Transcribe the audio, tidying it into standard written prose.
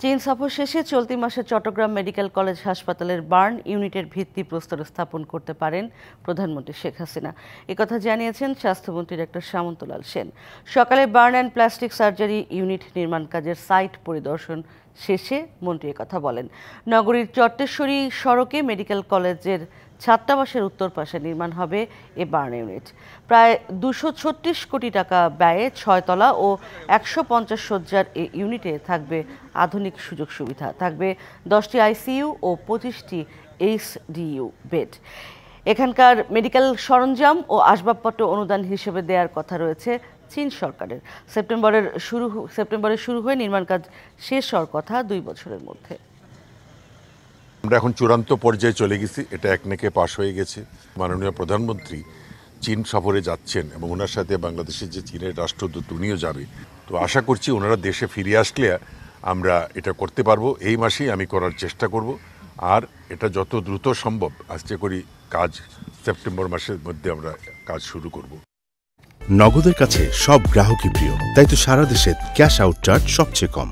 চীন সফর শেষে চলতি মাসে চট্টগ্রাম মেডিকেল কলেজ হাসপাতালের বার্ন ইউনিটের ভিত্তিপ্রস্তর স্থাপন করতে পারেন প্রধানমন্ত্রী শেখ হাসিনা। একথা জানিয়েছেন স্বাস্থ্যমন্ত্রী ডক্টর সামন্তলাল সেন। সকালে burn and plastic surgery unit নির্মাণ কাজের সাইট পরিদর্শন শেষে মন্ত্রী একথা বলেন। নগরীর চট্টেশ্বরী সড়কে মেডিকেল কলেজের ছাত্রাবাসের উত্তর পাশে নির্মাণ হবে এ বার্ন ইউনিট। প্রায় 236 কোটি টাকা ব্যয়ে 6 তলা ও 150 শয্যার এই ইউনিটে থাকবে আধুনিক সুযোগ সুবিধা, থাকবে 10টি আইসিইউ ও 25টি এইচডিইউ বেড। এখানকার মেডিকেল সরঞ্জাম ও আসবাবপত্র অনুদান হিসেবে দেওয়ার কথা রয়েছে চীন সরকারের। সেপ্টেম্বরে শুরু হয়ে নির্মাণ কাজ শেষ হওয়ার কথা 2 বছরের মধ্যে। আমরা এখন চূড়ান্ত পর্যায়ে চলে গেছি, এটা একনেকে পাশ হয়ে গেছে। মাননীয় প্রধানমন্ত্রী চীন সফরে যাচ্ছেন এবং ওনার সাথে বাংলাদেশের যে চীনের রাষ্ট্রদূত উনিও যাবে। তো আশা করছি ওনারা দেশে ফিরে আসলে আমরা এটা করতে পারবো। এই মাসেই আমি করার চেষ্টা করব, আর এটা যত দ্রুত সম্ভব আশা করি কাজ সেপ্টেম্বর মাসের মধ্যে আমরা কাজ শুরু করব। নগদের কাছে সব গ্রাহকই প্রিয়, তাই তো সারা দেশে ক্যাশ আউট চার্জ সবচেয়ে কম।